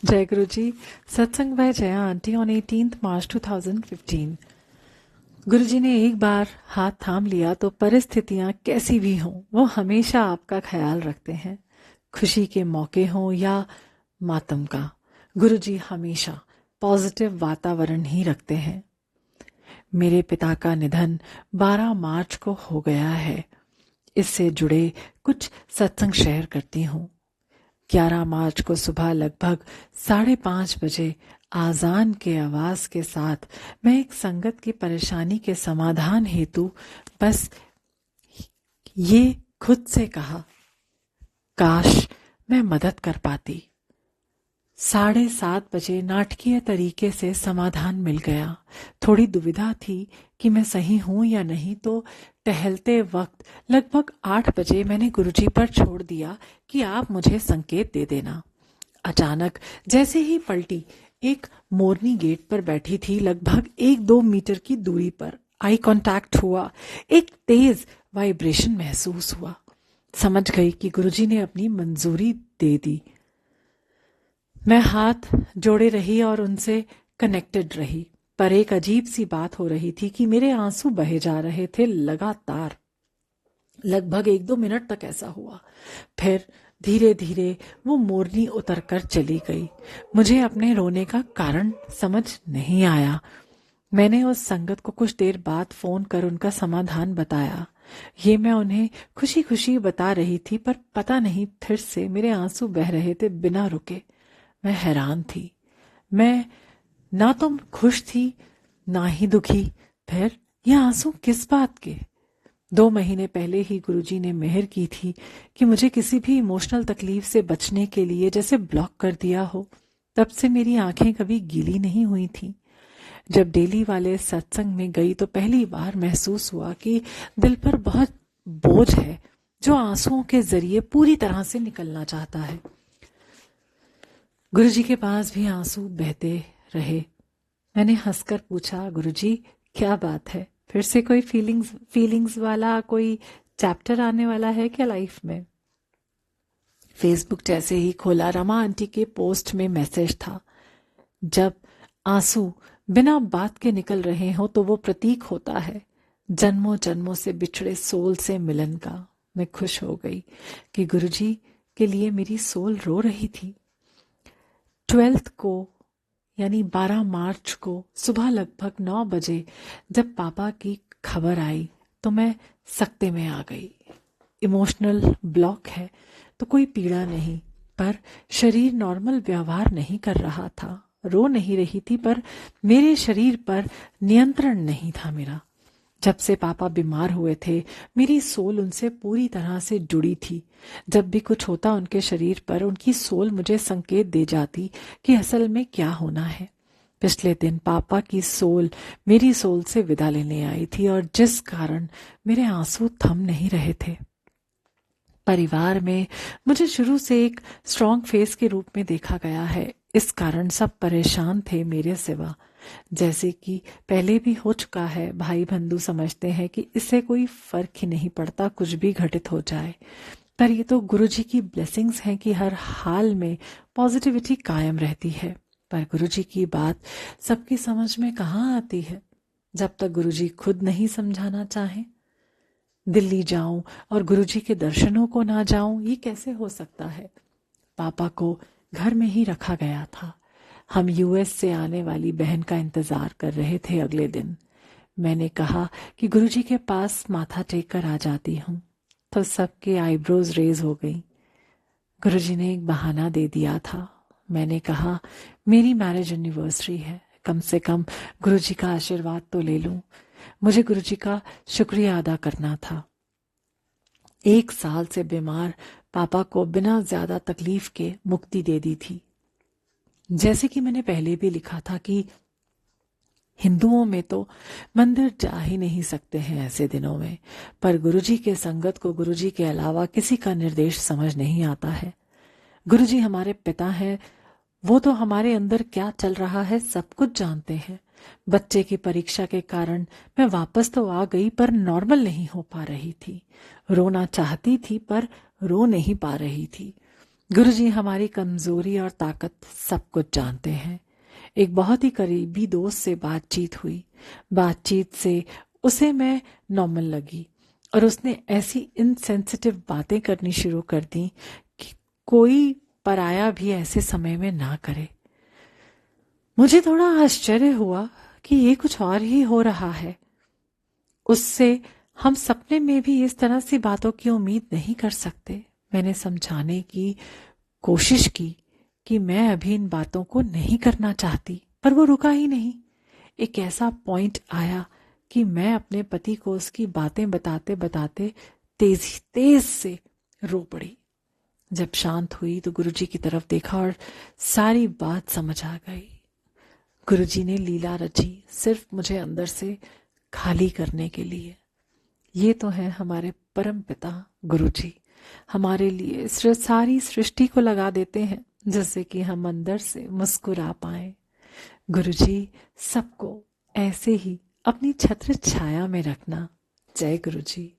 जय गुरु जी। सत्संग bye Jaya aunty on 18 मार्च 2015। गुरु जी ने एक बार हाथ थाम लिया तो परिस्थितियां कैसी भी हों वो हमेशा आपका ख्याल रखते हैं। खुशी के मौके हों या मातम का, गुरु जी हमेशा पॉजिटिव वातावरण ही रखते हैं। मेरे पिता का निधन 12 मार्च को हो गया है। इससे जुड़े कुछ सत्संग शेयर करती हूँ। 11 मार्च को सुबह लगभग 5:30 बजे आजान के आवाज के साथ मैं एक संगत की परेशानी के समाधान हेतु बस ये खुद से कहा, काश मैं मदद कर पाती। 7:30 बजे नाटकीय तरीके से समाधान मिल गया। थोड़ी दुविधा थी कि मैं सही हूं या नहीं, तो टहलते वक्त लगभग 8 बजे मैंने गुरुजी पर छोड़ दिया कि आप मुझे संकेत दे देना। अचानक जैसे ही पलटी, एक मोरनी गेट पर बैठी थी, लगभग 1-2 मीटर की दूरी पर आई कांटेक्ट हुआ। एक तेज वाइब्रेशन महसूस हुआ। समझ गई कि गुरुजी ने अपनी मंजूरी दे दी। मैं हाथ जोड़े रही और उनसे कनेक्टेड रही, पर एक अजीब सी बात हो रही थी कि मेरे आंसू बहे जा रहे थे लगातार। लगभग 1-2 मिनट तक ऐसा हुआ। फिर धीरे धीरे वो मोरनी उतर कर चली गई। मुझे अपने रोने का कारण समझ नहीं आया। मैंने उस संगत को कुछ देर बाद फोन कर उनका समाधान बताया। ये मैं उन्हें खुशी खुशी बता रही थी, पर पता नहीं फिर से मेरे आंसू बह रहे थे बिना रुके। मैं हैरान थी। मैं ना तो खुश थी ना ही दुखी। फिर ये आंसू किस बात के? 2 महीने पहले ही गुरुजी ने मेहर की थी कि मुझे किसी भी इमोशनल तकलीफ से बचने के लिए जैसे ब्लॉक कर दिया हो। तब से मेरी आंखें कभी गीली नहीं हुई थी। जब डेली वाले सत्संग में गई तो पहली बार महसूस हुआ कि दिल पर बहुत बोझ है जो आंसुओं के जरिए पूरी तरह से निकलना चाहता है। गुरुजी के पास भी आंसू बहते रहे। मैंने हंसकर पूछा, गुरुजी क्या बात है? फिर से कोई फीलिंग्स वाला कोई चैप्टर आने वाला है क्या लाइफ में? फेसबुक जैसे ही खोला, रमा आंटी के पोस्ट में मैसेज था, जब आंसू बिना बात के निकल रहे हो तो वो प्रतीक होता है जन्मों जन्मों से बिछड़े सोल से मिलन का। मैं खुश हो गई कि गुरुजी के लिए मेरी सोल रो रही थी। 12 को यानी 12 मार्च को सुबह लगभग 9 बजे जब पापा की खबर आई तो मैं सकते में आ गई। इमोशनल ब्लॉक है तो कोई पीड़ा नहीं, पर शरीर नॉर्मल व्यवहार नहीं कर रहा था। रो नहीं रही थी, पर मेरे शरीर पर नियंत्रण नहीं था मेरा। जब से पापा बीमार हुए थे मेरी सोल उनसे पूरी तरह से जुड़ी थी। जब भी कुछ होता उनके शरीर पर, उनकी सोल मुझे संकेत दे जाती कि असल में क्या होना है। पिछले दिन पापा की सोल मेरी सोल से विदा लेने आई थी और जिस कारण मेरे आंसू थम नहीं रहे थे। परिवार में मुझे शुरू से एक स्ट्रॉन्ग फेस के रूप में देखा गया है। इस कारण सब परेशान थे मेरे सिवा। जैसे कि पहले भी हो चुका है, भाई बंधु समझते हैं कि इससे कोई फर्क ही नहीं पड़ता, कुछ भी घटित हो जाए। पर ये तो गुरुजी की ब्लेसिंग्स हैं कि हर हाल में पॉजिटिविटी कायम रहती है। पर गुरुजी की बात सबकी समझ में कहाँ आती है जब तक गुरुजी खुद नहीं समझाना चाहें। दिल्ली जाऊं और गुरुजी के दर्शनों को ना जाऊं, ये कैसे हो सकता है? पापा को घर में ही रखा गया था। हम यूएस से आने वाली बहन का इंतजार कर रहे थे अगले दिन। मैंने कहा कि गुरुजी के पास माथा टेक कर आ जाती हूँ, तो सबके आईब्रोज रेज हो गई। गुरुजी ने एक बहाना दे दिया था। मैंने कहा, मेरी मैरिज एनिवर्सरी है, कम से कम गुरुजी का आशीर्वाद तो ले लूं। मुझे गुरुजी का शुक्रिया अदा करना था। 1 साल से बीमार पापा को बिना ज्यादा तकलीफ के मुक्ति दे दी थी। जैसे कि मैंने पहले भी लिखा था कि हिंदुओं में तो मंदिर जा ही नहीं सकते हैं ऐसे दिनों में, पर गुरुजी के संगत को गुरुजी के अलावा किसी का निर्देश समझ नहीं आता है। गुरुजी हमारे पिता हैं, वो तो हमारे अंदर क्या चल रहा है सब कुछ जानते हैं। बच्चे की परीक्षा के कारण मैं वापस तो आ गई, पर नॉर्मल नहीं हो पा रही थी। रोना चाहती थी पर रो नहीं पा रही थी। गुरुजी हमारी कमजोरी और ताकत सब कुछ जानते हैं। एक बहुत ही करीबी दोस्त से बातचीत हुई। बातचीत से उसे मैं नॉर्मल लगी और उसने ऐसी इनसेंसिटिव बातें करनी शुरू कर दी कि कोई पराया भी ऐसे समय में ना करे। मुझे थोड़ा आश्चर्य हुआ कि ये कुछ और ही हो रहा है। उससे हम सपने में भी इस तरह की बातों की उम्मीद नहीं कर सकते। मैंने समझाने की कोशिश की कि मैं अभी इन बातों को नहीं करना चाहती, पर वो रुका ही नहीं। एक ऐसा पॉइंट आया कि मैं अपने पति को उसकी बातें बताते बताते तेज से रो पड़ी। जब शांत हुई तो गुरुजी की तरफ देखा और सारी बात समझ आ गई। गुरुजी ने लीला रची सिर्फ मुझे अंदर से खाली करने के लिए। ये तो है हमारे परम पिता गुरुजी। हमारे लिए सारी सृष्टि को लगा देते हैं जिससे कि हम अंदर से मुस्कुरा पाए। गुरुजी सबको ऐसे ही अपनी छत्र छाया में रखना। जय गुरुजी।